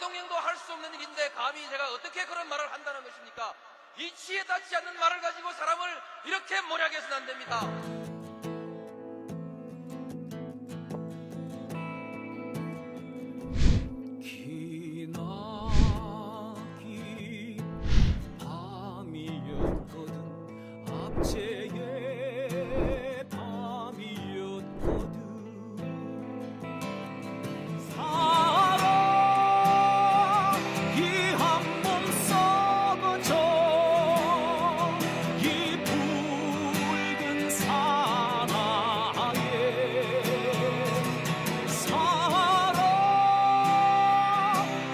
명령도 할 수 없는 일인데 감히 제가 어떻게 그런 말을 한다는 것입니까? 이치에 닿지 않는 말을 가지고 사람을 이렇게 몰아가서는 안 됩니다. 기나긴 밤이었거든. 압제의 밤이었거든. 사랑이 한 몸 썩어져 이 붉은 사나에 사랑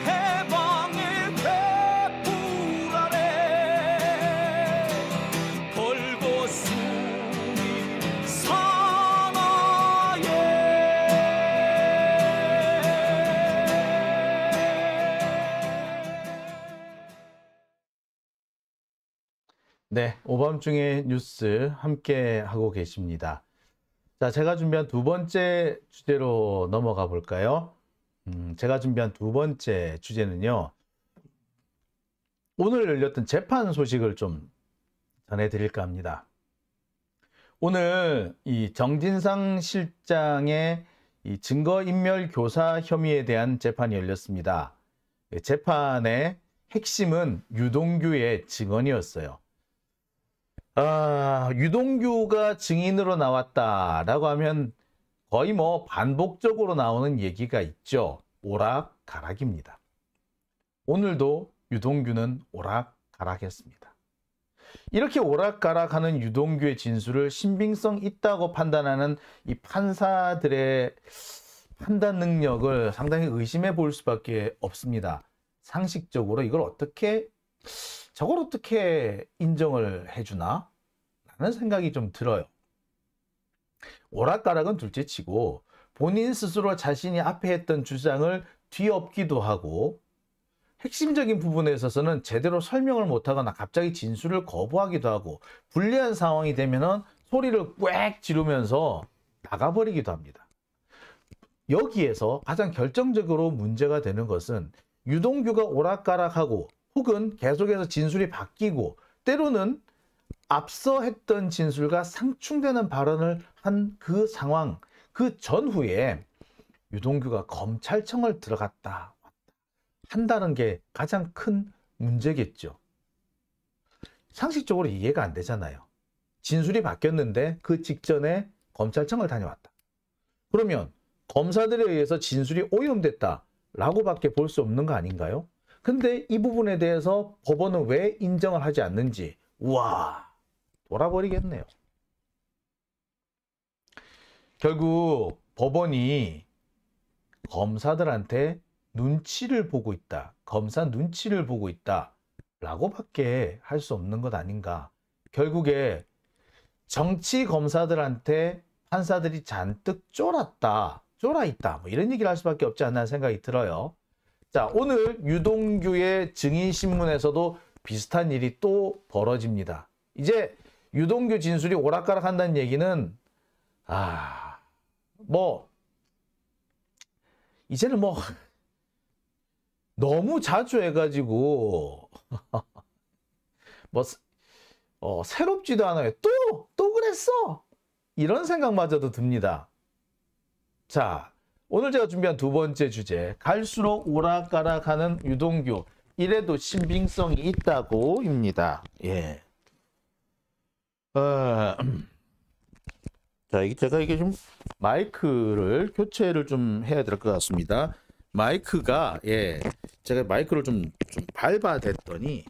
해방의 횃불 아래 걸고 숨이 사나에. 네, 오밤중의 뉴스 함께 하고 계십니다. 자, 제가 준비한 두 번째 주제로 넘어가 볼까요? 제가 준비한 두 번째 주제는요, 오늘 열렸던 재판 소식을 좀 전해드릴까 합니다. 오늘 이 정진상 실장의 이 증거인멸 교사 혐의에 대한 재판이 열렸습니다. 재판의 핵심은 유동규의 증언이었어요. 유동규가 증인으로 나왔다라고 하면 거의 뭐 반복적으로 나오는 얘기가 있죠. 오락가락입니다. 오늘도 유동규는 오락가락했습니다. 이렇게 오락가락하는 유동규의 진술을 신빙성 있다고 판단하는 이 판사들의 판단 능력을 상당히 의심해 볼 수밖에 없습니다. 상식적으로 저걸 어떻게 인정을 해주나? 라는 생각이 좀 들어요. 오락가락은 둘째치고 본인 스스로 자신이 앞에 했던 주장을 뒤엎기도 하고 핵심적인 부분에 있어서는 제대로 설명을 못하거나 갑자기 진술을 거부하기도 하고 불리한 상황이 되면 소리를 꽥 지르면서 나가버리기도 합니다. 여기에서 가장 결정적으로 문제가 되는 것은 유동규가 오락가락하고 혹은 계속해서 진술이 바뀌고 때로는 앞서 했던 진술과 상충되는 발언을 한 그 상황, 그 전후에 유동규가 검찰청을 들어갔다 한다는 게 가장 큰 문제겠죠. 상식적으로 이해가 안 되잖아요. 진술이 바뀌었는데 그 직전에 검찰청을 다녀왔다. 그러면 검사들에 의해서 진술이 오염됐다라고밖에 볼 수 없는 거 아닌가요? 근데 이 부분에 대해서 법원은 왜 인정을 하지 않는지, 우와, 돌아버리겠네요. 결국 법원이 검사들한테 눈치를 보고 있다, 검사 눈치를 보고 있다 라고밖에 할 수 없는 것 아닌가. 결국에 정치 검사들한테 판사들이 잔뜩 쫄아있다 뭐 이런 얘기를 할 수밖에 없지 않나 생각이 들어요. 자, 오늘 유동규의 증인신문에서도 비슷한 일이 또 벌어집니다. 이제 유동규 진술이 오락가락한다는 얘기는 이제는 너무 자주 해가지고 새롭지도 않아요. 또 그랬어? 이런 생각마저도 듭니다. 자, 오늘 제가 준비한 두 번째 주제, 갈수록 오락가락하는 유동규, 이래도 신빙성이 있다고입니다. 예. 자, 제가 이게 좀 마이크를 교체를 좀 해야 될 것 같습니다. 마이크가, 제가 마이크를 좀 밟아댔더니,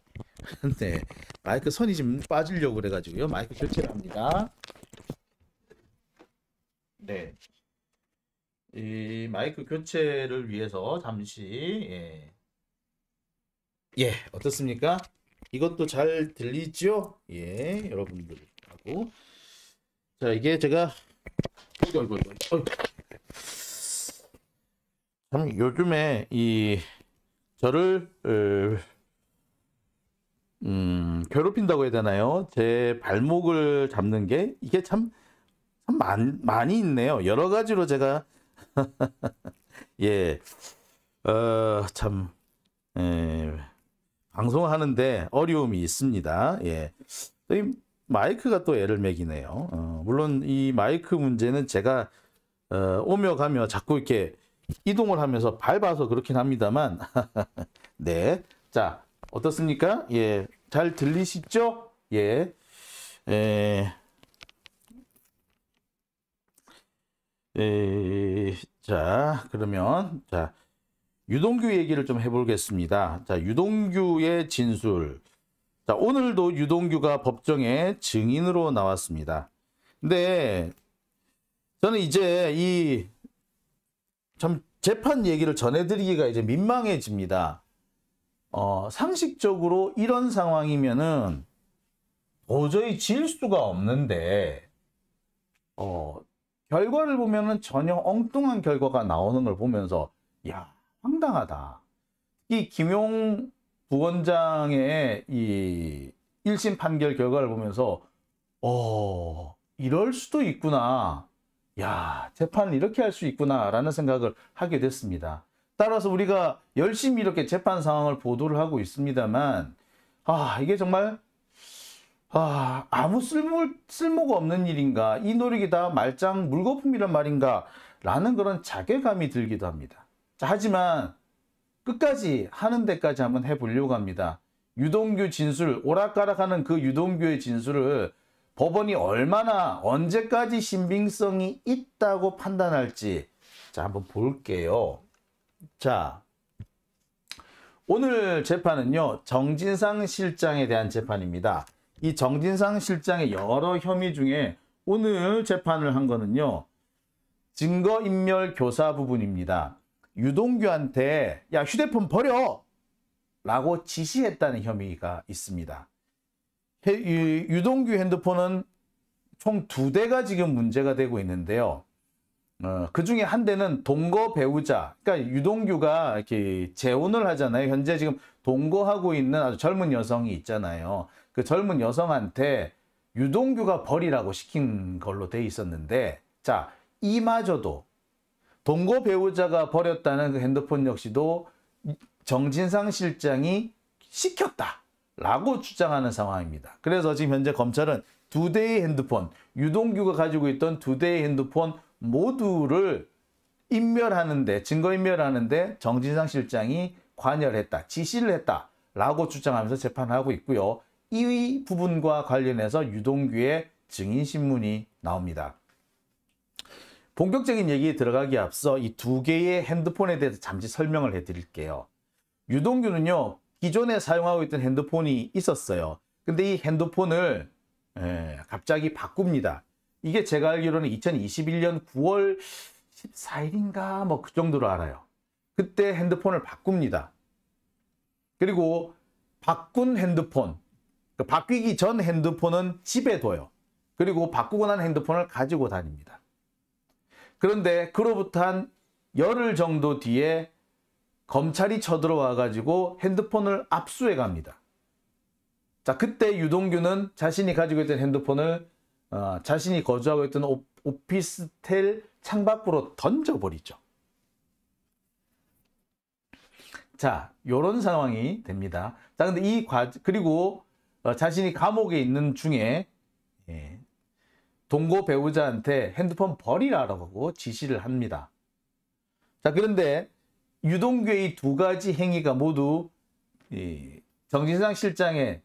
네, 마이크 선이 좀 빠지려고 그래가지고요. 마이크 교체를 합니다. 네. 이 마이크 교체를 위해서 잠시, 어떻습니까? 이것도 잘 들리죠? 여러분들하고. 자, 이게 제가 참 요즘에 저를 괴롭힌다고 해야 되나요? 제 발목을 잡는 게 이게 참 많이 있네요. 여러 가지로 제가 참 방송하는데 어려움이 있습니다. 예. 이 마이크가 또 애를 매기네요. 물론 이 마이크 문제는 제가 오며 가며 자꾸 이렇게 이동을 하면서 밟아서 그렇긴 합니다만 네. 자, 어떻습니까? 예. 잘 들리시죠? 예. 자, 그러면 자, 유동규 얘기를 좀 해보겠습니다. 자, 유동규의 진술. 자, 오늘도 유동규가 법정에 증인으로 나왔습니다. 근데 저는 이제 이 참 재판 얘기를 전해드리기가 이제 민망해집니다. 상식적으로 이런 상황이면은 도저히 질 수가 없는데, 결과를 보면은 전혀 엉뚱한 결과가 나오는 걸 보면서, 야, 황당하다. 이 김용 부원장의 이 1심 판결 결과를 보면서, 이럴 수도 있구나. 야, 재판을 이렇게 할 수 있구나라는 생각을 하게 됐습니다. 따라서 우리가 열심히 이렇게 재판 상황을 보도를 하고 있습니다만, 이게 정말, 아무 쓸모가 없는 일인가, 이 노력이 다 말짱 물거품이란 말인가, 라는 그런 자괴감이 들기도 합니다. 자, 하지만 끝까지 하는 데까지 한번 해보려고 합니다. 유동규 진술, 오락가락하는 그 유동규의 진술을 법원이 얼마나 언제까지 신빙성이 있다고 판단할지 자 한번 볼게요. 자, 오늘 재판은요 정진상 실장에 대한 재판입니다. 이 정진상 실장의 여러 혐의 중에 오늘 재판을 한 거는요 증거인멸 교사 부분입니다. 유동규한테 야 휴대폰 버려! 라고 지시했다는 혐의가 있습니다. 유동규 핸드폰은 총 2대가 지금 문제가 되고 있는데요. 그 중에 한 대는 동거 배우자, 그러니까 유동규가 이렇게 재혼을 하잖아요. 현재 지금 동거하고 있는 아주 젊은 여성이 있잖아요. 그 젊은 여성한테 유동규가 버리라고 시킨 걸로 돼 있었는데, 자, 이마저도 동거 배우자가 버렸다는 그 핸드폰 역시도 정진상 실장이 시켰다. 라고 주장하는 상황입니다. 그래서 지금 현재 검찰은 2대의 핸드폰, 유동규가 가지고 있던 2대의 핸드폰 모두를 인멸하는데, 증거인멸하는데 정진상 실장이 관여를 했다, 지시를 했다 라고 주장하면서 재판을 하고 있고요. 이 부분과 관련해서 유동규의 증인신문이 나옵니다. 본격적인 얘기에 들어가기에 앞서 이 2개의 핸드폰에 대해서 잠시 설명을 해드릴게요. 유동규는요 기존에 사용하고 있던 핸드폰이 있었어요. 근데 이 핸드폰을 갑자기 바꿉니다. 이게 제가 알기로는 2021년 9월 14일인가 뭐 그 정도로 알아요. 그때 핸드폰을 바꿉니다. 그리고 바꾼 핸드폰, 바뀌기 전 핸드폰은 집에 둬요. 그리고 바꾸고 난 핸드폰을 가지고 다닙니다. 그런데 그로부터 한 열흘 정도 뒤에 검찰이 쳐들어와 가지고 핸드폰을 압수해 갑니다. 자, 그때 유동규는 자신이 가지고 있던 핸드폰을 자신이 거주하고 있던 오피스텔 창밖으로 던져버리죠. 자, 요런 상황이 됩니다. 자, 근데 그리고 자신이 감옥에 있는 중에 동거 배우자한테 핸드폰 버리라고 지시를 합니다. 자, 그런데 유동규의 이 2가지 행위가 모두 정진상 실장의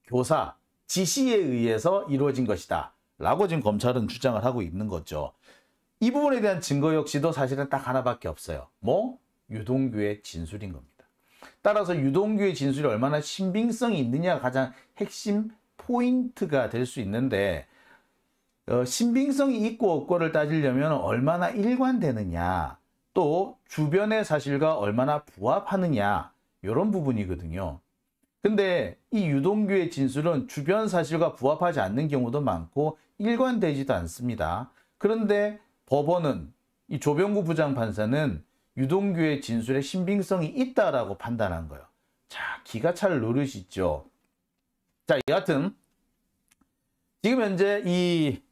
교사, 지시에 의해서 이루어진 것이다 라고 지금 검찰은 주장을 하고 있는 거죠. 이 부분에 대한 증거 역시도 사실은 딱 하나밖에 없어요. 뭐? 유동규의 진술인 겁니다. 따라서 유동규의 진술이 얼마나 신빙성이 있느냐가 가장 핵심 포인트가 될 수 있는데, 신빙성이 있고 없고를 따지려면 얼마나 일관되느냐, 또 주변의 사실과 얼마나 부합하느냐, 이런 부분이거든요. 근데 이 유동규의 진술은 주변 사실과 부합하지 않는 경우도 많고 일관되지도 않습니다. 그런데 법원은, 이 조병구 부장판사는 유동규의 진술에 신빙성이 있다라고 판단한 거예요. 자, 기가 찰 노릇이죠. 자, 여하튼 지금 현재 이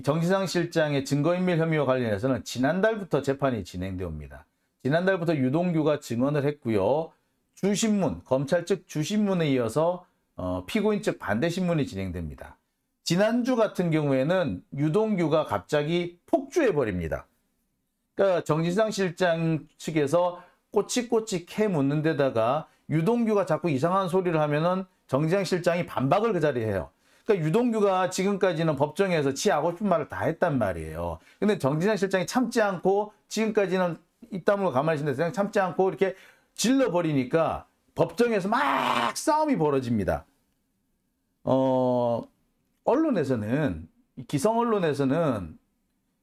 정진상 실장의 증거인멸 혐의와 관련해서는 지난달부터 재판이 진행되어 옵니다. 지난달부터 유동규가 증언을 했고요. 주신문, 검찰 측 주신문에 이어서 피고인 측 반대 신문이 진행됩니다. 지난주 같은 경우에는 유동규가 갑자기 폭주해 버립니다. 그러니까 정진상 실장 측에서 꼬치꼬치 캐 묻는 데다가 유동규가 자꾸 이상한 소리를 하면은 정진상 실장이 반박을 그 자리에 해요. 그러니까 유동규가 지금까지는 법정에서 지 하고 싶은 말을 다 했단 말이에요. 근데 정진상 실장이 참지 않고 지금까지는 입다물고 가만히 있는데 참지 않고 이렇게 질러버리니까 법정에서 막 싸움이 벌어집니다. 언론에서는, 기성 언론에서는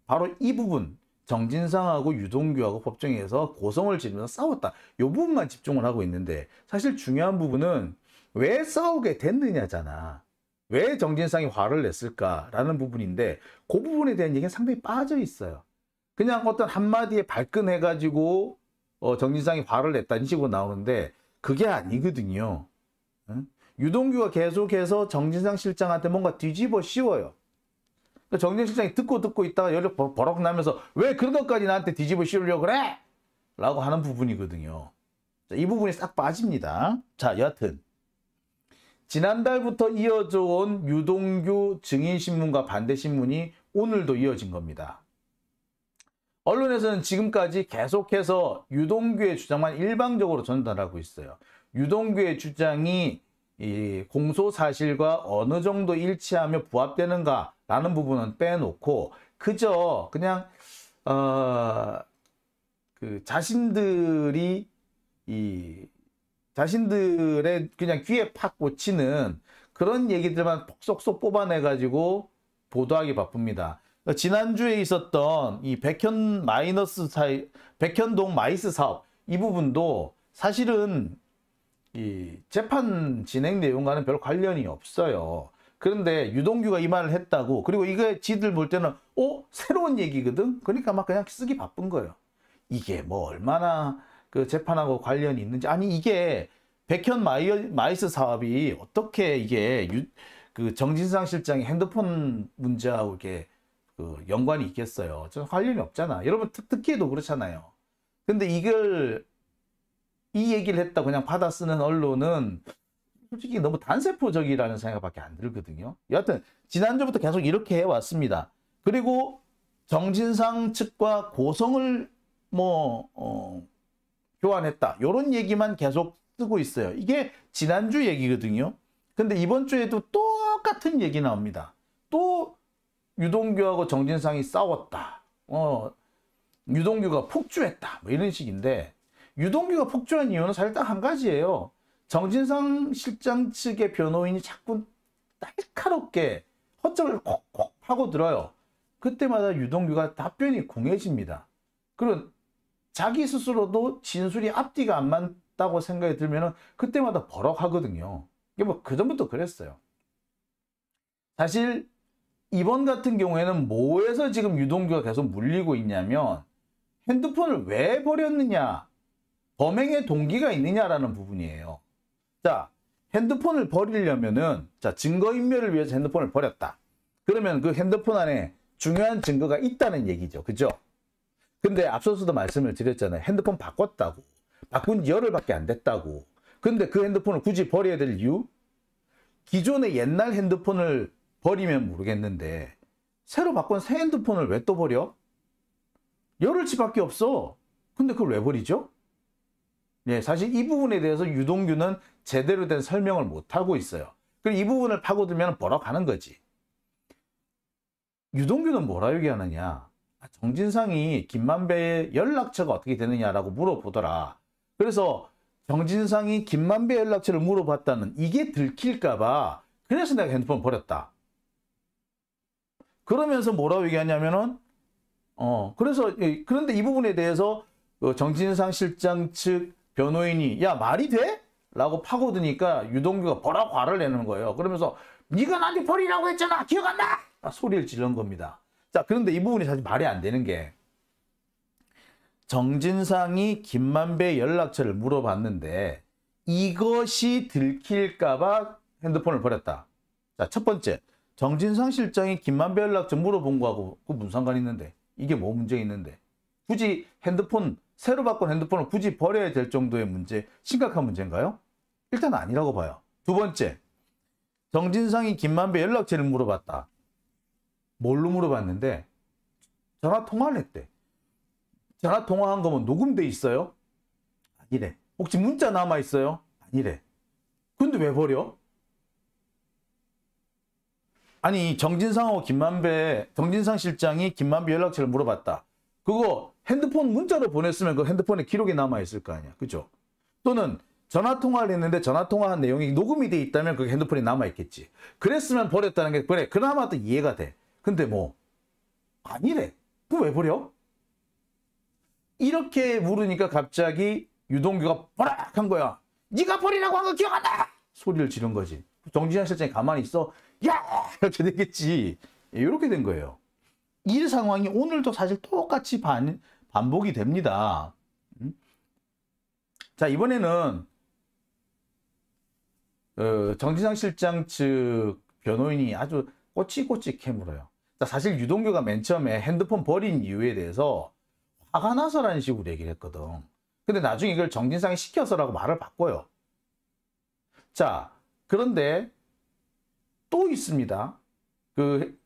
바로 이 부분, 정진상하고 유동규하고 법정에서 고성을 지르면서 싸웠다. 이 부분만 집중을 하고 있는데 사실 중요한 부분은 왜 싸우게 됐느냐잖아. 왜 정진상이 화를 냈을까라는 부분인데 그 부분에 대한 얘기는 상당히 빠져 있어요. 그냥 어떤 한마디에 발끈해가지고 정진상이 화를 냈다는 식으로 나오는데 그게 아니거든요. 응? 유동규가 계속해서 정진상 실장한테 뭔가 뒤집어 씌워요. 정진상 실장이 듣고 있다가 열이 버럭 나면서 왜 그런 것까지 나한테 뒤집어 씌우려고 그래? 라고 하는 부분이거든요. 자, 이 부분이 싹 빠집니다. 자, 여하튼 지난달부터 이어져 온 유동규 증인신문과 반대신문이 오늘도 이어진 겁니다. 언론에서는 지금까지 계속해서 유동규의 주장만 일방적으로 전달하고 있어요. 유동규의 주장이 이 공소 사실과 어느 정도 일치하며 부합되는가라는 부분은 빼놓고 그저 그냥 자신들의 그냥 귀에 팍 꽂히는 그런 얘기들만 쏙쏙 뽑아내가지고 보도하기 바쁩니다. 지난주에 있었던 이 백현동 마이스 사업 이 부분도 사실은 이 재판 진행 내용과는 별 관련이 없어요. 그런데 유동규가 이 말을 했다고, 그리고 이게 지들 볼 때는 새로운 얘기거든. 그러니까 막 그냥 쓰기 바쁜 거예요. 이게 뭐 얼마나 그 재판하고 관련이 있는지. 아니 이게 백현 마이스 사업이 어떻게 이게 그 정진상 실장의 핸드폰 문제하고 이렇게 그 연관이 있겠어요. 전 관련이 없잖아. 여러분 특히도 그렇잖아요. 근데 이 얘기를 했다 그냥 받아 쓰는 언론은 솔직히 너무 단세포적이라는 생각밖에 안 들거든요. 여하튼 지난주부터 계속 이렇게 해왔습니다. 그리고 정진상 측과 고성을 교환했다. 이런 얘기만 계속 쓰고 있어요. 이게 지난주 얘기거든요. 근데 이번 주에도 똑같은 얘기 나옵니다. 또 유동규하고 정진상이 싸웠다. 유동규가 폭주했다. 뭐 이런 식인데 유동규가 폭주한 이유는 사실 딱 한 가지예요. 정진상 실장 측의 변호인이 자꾸 날카롭게 허점을 콕콕 파고들어요. 그때마다 유동규가 답변이 궁해집니다. 그리고 자기 스스로도 진술이 앞뒤가 안 맞다고 생각이 들면 그때마다 버럭하거든요. 이게 뭐 그전부터 그랬어요. 사실 이번 같은 경우에는 뭐에서 지금 유동규가 계속 물리고 있냐면 핸드폰을 왜 버렸느냐, 범행의 동기가 있느냐라는 부분이에요. 자, 핸드폰을 버리려면은 증거인멸을 위해서 핸드폰을 버렸다. 그러면 그 핸드폰 안에 중요한 증거가 있다는 얘기죠. 그죠? 근데 앞서서도 말씀을 드렸잖아요. 핸드폰 바꿨다고. 바꾼 지 열흘밖에 안 됐다고. 근데 그 핸드폰을 굳이 버려야 될 이유? 기존의 옛날 핸드폰을 버리면 모르겠는데 새로 바꾼 새 핸드폰을 왜 또 버려? 열흘치밖에 없어. 근데 그걸 왜 버리죠? 네, 사실 이 부분에 대해서 유동규는 제대로 된 설명을 못하고 있어요. 그리고 이 부분을 파고들면 버럭하는 거지. 유동규는 뭐라 얘기하느냐. 정진상이 김만배의 연락처가 어떻게 되느냐라고 물어보더라. 그래서 정진상이 김만배 연락처를 물어봤다는 이게 들킬까봐 그래서 내가 핸드폰 버렸다. 그러면서 뭐라고 얘기하냐면은 그런데 이 부분에 대해서 정진상 실장 측 변호인이 야 말이 돼? 라고 파고드니까 유동규가 버럭 화를 내는 거예요. 그러면서 네가 나한테 버리라고 했잖아. 기억 안 나? 소리를 지른 겁니다. 자, 그런데 이 부분이 사실 말이 안 되는 게 정진상이 김만배의 연락처를 물어봤는데 이것이 들킬까봐 핸드폰을 버렸다. 자, 첫 번째, 정진상 실장이 김만배 연락처 물어본 거하고 그 무슨 상관이 있는데? 이게 뭐 문제 있는데? 굳이 핸드폰 새로 바꾼 핸드폰을 굳이 버려야 될 정도의 문제, 심각한 문제인가요? 일단 아니라고 봐요. 두 번째, 정진상이 김만배 연락처를 물어봤다. 뭘로 물어봤는데 전화 통화를 했대. 전화 통화한 거면 녹음돼 있어요? 아니래. 혹시 문자 남아 있어요? 아니래. 근데 왜 버려? 아니, 정진상 실장이 김만배 연락처를 물어봤다. 그거 핸드폰 문자로 보냈으면 그 핸드폰에 기록이 남아 있을 거 아니야. 그죠? 또는 전화 통화를 했는데 전화 통화한 내용이 녹음이 돼 있다면 그 핸드폰이 남아 있겠지. 그랬으면 버렸다는 게 그래. 그나마 또 이해가 돼. 근데 뭐 아니래. 그거 왜 버려? 이렇게 물으니까 갑자기 유동규가 버락한 거야. 네가 버리라고 한 거 기억 안 나! 소리를 지른 거지. 정진상 실장이 가만히 있어. 야! 이렇게 되겠지. 이렇게 된 거예요. 이 상황이 오늘도 사실 똑같이 반복이 됩니다. 자, 이번에는 정진상 실장 측 변호인이 아주 꼬치꼬치 캐물어요. 자, 사실 유동규가 맨 처음에 핸드폰 버린 이유에 대해서 화가 나서라는 식으로 얘기를 했거든. 근데 나중에 이걸 정진상이 시켜서라고 말을 바꿔요. 자, 그런데 또 있습니다. 그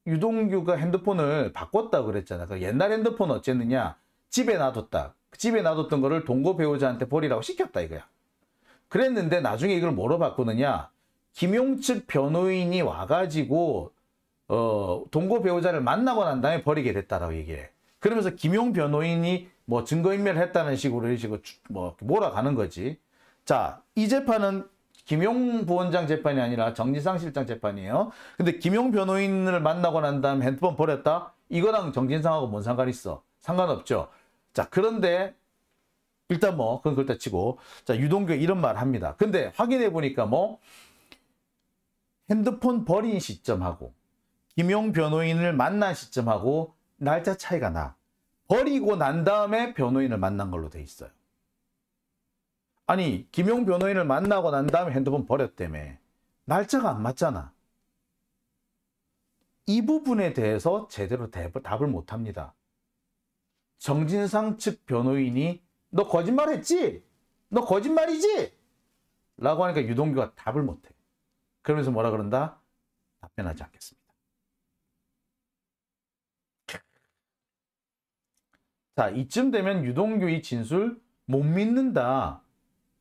유동규가 핸드폰을 바꿨다고 그랬잖아. 그 옛날 핸드폰 어쨌느냐? 집에 놔뒀다. 집에 놔뒀던 거를 동거 배우자한테 버리라고 시켰다 이거야. 그랬는데 나중에 이걸 뭐로 바꾸느냐? 김용 측 변호인이 와가지고 동거 배우자를 만나고 난 다음에 버리게 됐다라고 얘기해. 그러면서 김용 변호인이 뭐 증거인멸을 했다는 식으로 이런 식으로 뭐 몰아가는 거지. 자, 이 재판은 김용 부원장 재판이 아니라 정진상 실장 재판이에요. 근데 김용 변호인을 만나고 난 다음에 핸드폰 버렸다? 이거랑 정진상하고 뭔 상관 있어? 상관없죠. 자, 그런데 일단 뭐 그건 그렇다 치고, 자, 유동규 이런 말 합니다. 근데 확인해 보니까 뭐 핸드폰 버린 시점하고 김용 변호인을 만난 시점하고 날짜 차이가 나. 버리고 난 다음에 변호인을 만난 걸로 돼 있어요. 아니, 김용 변호인을 만나고 난 다음에 핸드폰 버렸다며. 날짜가 안 맞잖아. 이 부분에 대해서 제대로 답을 못 합니다. 정진상 측 변호인이 너 거짓말했지? 너 거짓말이지? 라고 하니까 유동규가 답을 못해. 그러면서 뭐라 그런다? 답변하지 않겠습니다. 자, 이쯤 되면 유동규 이 진술 못 믿는다.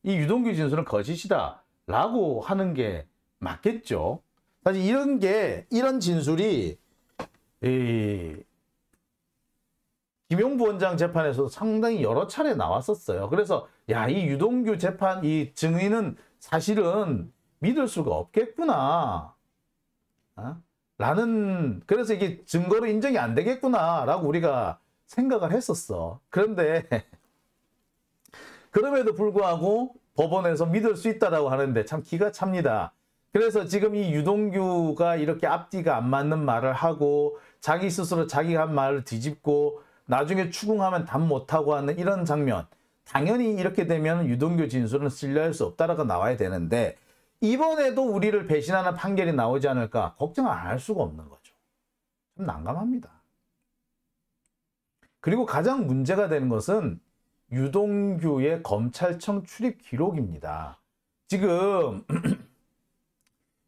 이 유동규 진술은 거짓이다. 라고 하는 게 맞겠죠. 사실 이런 진술이 김용 부원장 재판에서도 상당히 여러 차례 나왔었어요. 그래서 야, 이 유동규 재판 이 증인은 사실은 믿을 수가 없겠구나. 그래서 이게 증거로 인정이 안 되겠구나 라고 우리가 생각을 했었어. 그런데 그럼에도 불구하고 법원에서 믿을 수 있다라고 하는데 참 기가 찹니다. 그래서 지금 이 유동규가 이렇게 앞뒤가 안 맞는 말을 하고 자기 스스로 자기가 한 말을 뒤집고 나중에 추궁하면 답 못하고 하는 이런 장면, 당연히 이렇게 되면 유동규 진술은 신뢰할 수 없다라고 나와야 되는데 이번에도 우리를 배신하는 판결이 나오지 않을까 걱정을 안 할 수가 없는 거죠. 좀 난감합니다. 그리고 가장 문제가 되는 것은 유동규의 검찰청 출입 기록입니다. 지금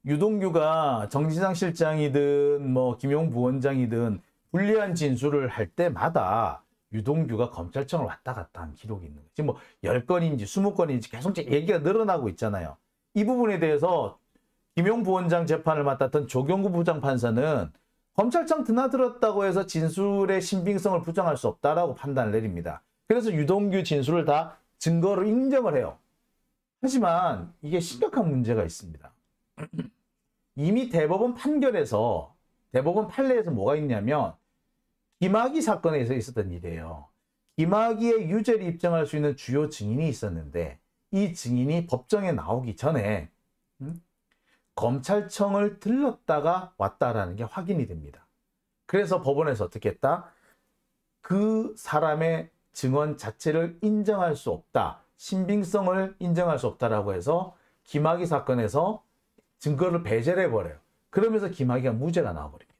유동규가 정진상 실장이든 뭐 김용 부원장이든 불리한 진술을 할 때마다 유동규가 검찰청을 왔다 갔다 한 기록이 있는 거예요. 지금 뭐 10건인지 20건인지 계속 얘기가 늘어나고 있잖아요. 이 부분에 대해서 김용 부원장 재판을 맡았던 조경구 부장판사는 검찰청 드나들었다고 해서 진술의 신빙성을 부정할 수 없다라고 판단을 내립니다. 그래서 유동규 진술을 다 증거로 인정을 해요. 하지만 이게 심각한 문제가 있습니다. 이미 대법원 판례에서 뭐가 있냐면 김학의 사건에서 있었던 일이에요. 김학의의 유죄를 입증할 수 있는 주요 증인이 있었는데 이 증인이 법정에 나오기 전에 검찰청을 들렀다가 왔다라는 게 확인이 됩니다. 그래서 법원에서 어떻게 했다? 그 사람의 증언 자체를 인정할 수 없다. 신빙성을 인정할 수 없다라고 해서 김학의 사건에서 증거를 배제를 해버려요. 그러면서 김학의가 무죄가 나와버립니다.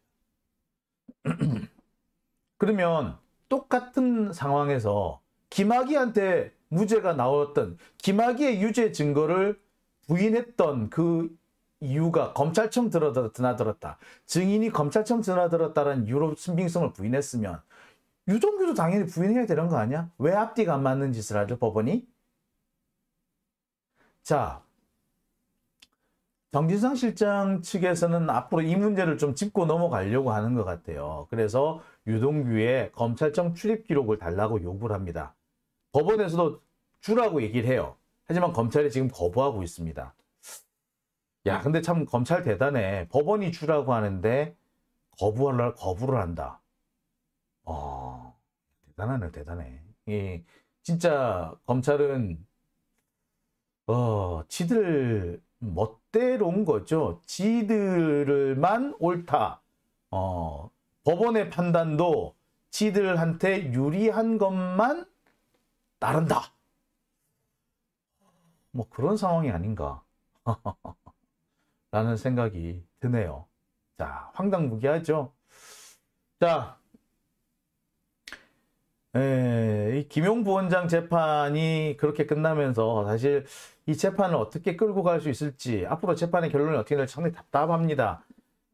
그러면 똑같은 상황에서 김학의한테 무죄가 나왔던 김학의의 유죄 증거를 부인했던 그 이유가 검찰청 드나들었다. 증인이 검찰청 드나들었다는 이유로 신빙성을 부인했으면 유동규도 당연히 부인해야 되는 거 아니야? 왜 앞뒤가 안 맞는 짓을 하죠, 법원이? 자, 정진상 실장 측에서는 앞으로 이 문제를 좀 짚고 넘어가려고 하는 것 같아요. 그래서 유동규의 검찰청 출입 기록을 달라고 요구를 합니다. 법원에서도 주라고 얘기를 해요. 하지만 검찰이 지금 거부하고 있습니다. 야, 근데 참 검찰 대단해. 법원이 주라고 하는데 거부를 한다. 대단하네, 대단해. 예, 진짜 검찰은 지들 멋대로인 거죠. 지들만 옳다. 법원의 판단도 지들한테 유리한 것만 따른다. 뭐 그런 상황이 아닌가. 라는 생각이 드네요. 자, 황당무계하죠. 자, 이 김용 부원장 재판이 그렇게 끝나면서 사실 이 재판을 어떻게 끌고 갈 수 있을지, 앞으로 재판의 결론이 어떻게 될지 상당히 답답합니다.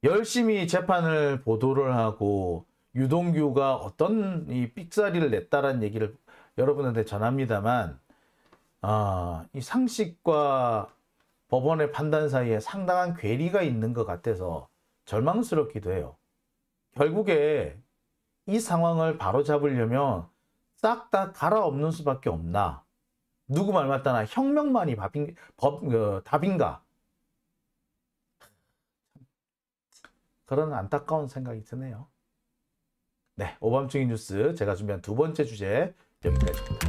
열심히 재판을 보도를 하고 유동규가 어떤 이 삑사리를 냈다라는 얘기를 여러분한테 전합니다만, 이 상식과 법원의 판단 사이에 상당한 괴리가 있는 것 같아서 절망스럽기도 해요. 결국에 이 상황을 바로잡으려면 싹 다 갈아엎는 수밖에 없나? 누구 말 맞다나 혁명만이 답인가? 그런 안타까운 생각이 드네요. 네, 오밤중인 뉴스 제가 준비한 두 번째 주제 여기까지입니다.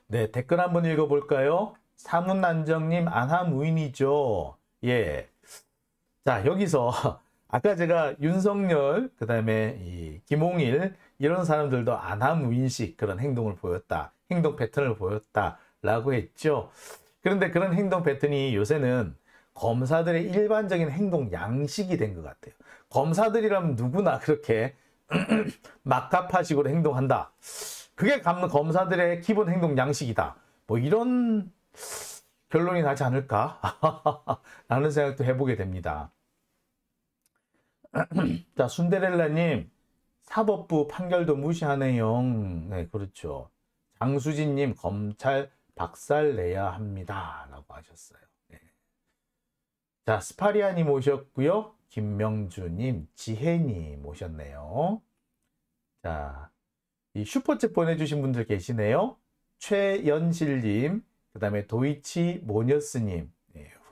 네, 댓글 한번 읽어볼까요? 사문난정님, 안하무인이죠. 예. 자, 여기서 아까 제가 윤석열, 그 다음에 이 김홍일 이런 사람들도 안하무인식 그런 행동을 보였다. 행동 패턴을 보였다라고 했죠. 그런데 그런 행동 패턴이 요새는 검사들의 일반적인 행동 양식이 된 것 같아요. 검사들이라면 누구나 그렇게 막가파식으로 행동한다. 그게 검사들의 기본 행동 양식이다. 뭐 이런 결론이 나지 않을까? 라는 생각도 해보게 됩니다. 자, 순데렐라님, 사법부 판결도 무시하네요. 네, 그렇죠. 장수진님, 검찰 박살내야 합니다. 라고 하셨어요. 네. 자, 스파리아님 오셨고요. 김명주님, 지혜님 오셨네요. 자, 이 슈퍼챗 보내주신 분들 계시네요. 최연실님, 그 다음에 도이치 모녀스님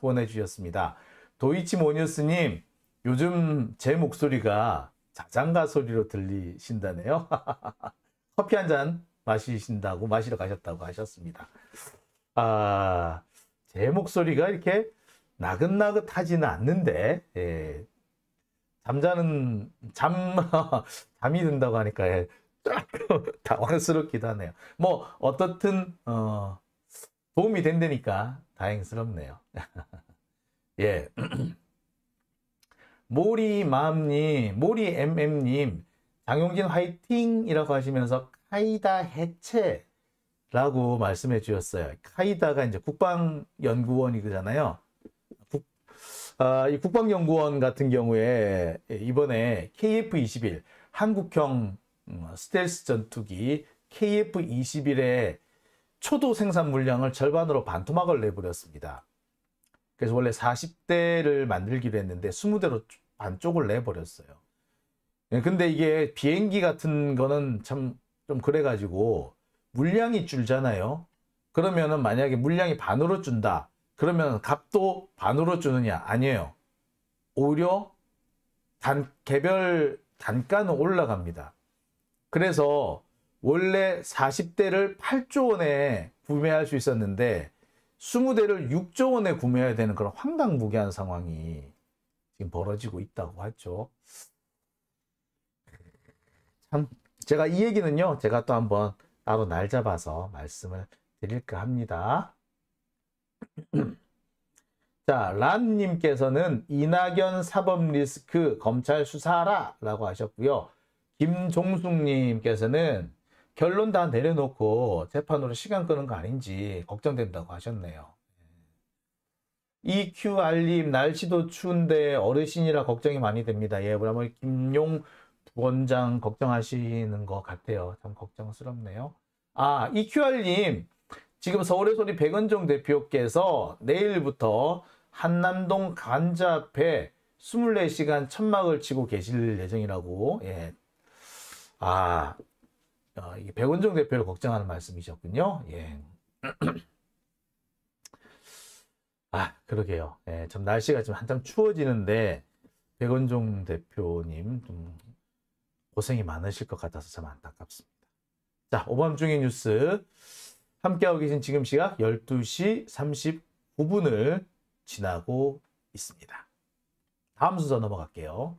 후원해주셨습니다. 도이치 모녀스님, 요즘 제 목소리가 자장가 소리로 들리신다네요. 커피 한 잔 마시러 가셨다고 하셨습니다. 제 목소리가 이렇게 나긋나긋하지는 않는데, 예, 잠이 든다고 하니까, 예, 당황스럽기도 하네요. 뭐 어떻든 도움이 된다니까 다행스럽네요. 예. 모리맘님, 모리MM님, 장용진 화이팅이라고 하시면서 카이다 해체라고 말씀해 주셨어요. 카이다가 이제 국방연구원이잖아요. 이 국방연구원 같은 경우에 이번에 KF-21 한국형 스텔스 전투기 KF-21의 초도 생산 물량을 절반으로 반토막을 내버렸습니다. 그래서 원래 40대를 만들기로 했는데 20대로 반쪽을 내버렸어요. 근데 이게 비행기 같은 거는 참 좀 그래가지고 물량이 줄잖아요. 그러면은 만약에 물량이 반으로 준다. 그러면 값도 반으로 주느냐? 아니에요. 오히려 개별 단가는 올라갑니다. 그래서 원래 40대를 8조 원에 구매할 수 있었는데 20대를 6조 원에 구매해야 되는 그런 황당무계한 상황이 지금 벌어지고 있다고 하죠. 참, 제가 이 얘기는요, 제가 또 한번 따로 날 잡아서 말씀을 드릴까 합니다. 자, 란님께서는 이낙연 사법 리스크 검찰 수사하라 라고 하셨고요. 김종숙님께서는 결론 다 내려놓고 재판으로 시간 끄는 거 아닌지 걱정된다고 하셨네요. EQR님, 날씨도 추운데 어르신이라 걱정이 많이 됩니다. 예, 그러면 김용 부원장 걱정하시는 것 같아요. 참 걱정스럽네요. 아, EQR님, 지금 서울의 소리 백은종 대표께서 내일부터 한남동 관자 앞에 24시간 천막을 치고 계실 예정이라고. 예. 아, 이게 백은종 대표를 걱정하는 말씀이셨군요. 예. 아, 그러게요. 예, 좀 날씨가 좀 한참 추워지는데 백원종 대표님 좀 고생이 많으실 것 같아서 참 안타깝습니다. 자, 오밤중의 뉴스 함께하고 계신 지금 시각 12시 39분을 지나고 있습니다. 다음 순서 넘어갈게요.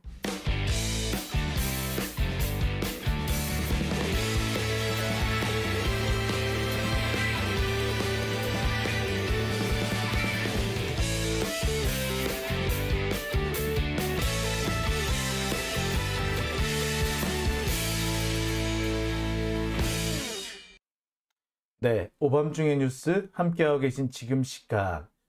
네, 오밤중의 뉴스 함께하고 계신 지금 시각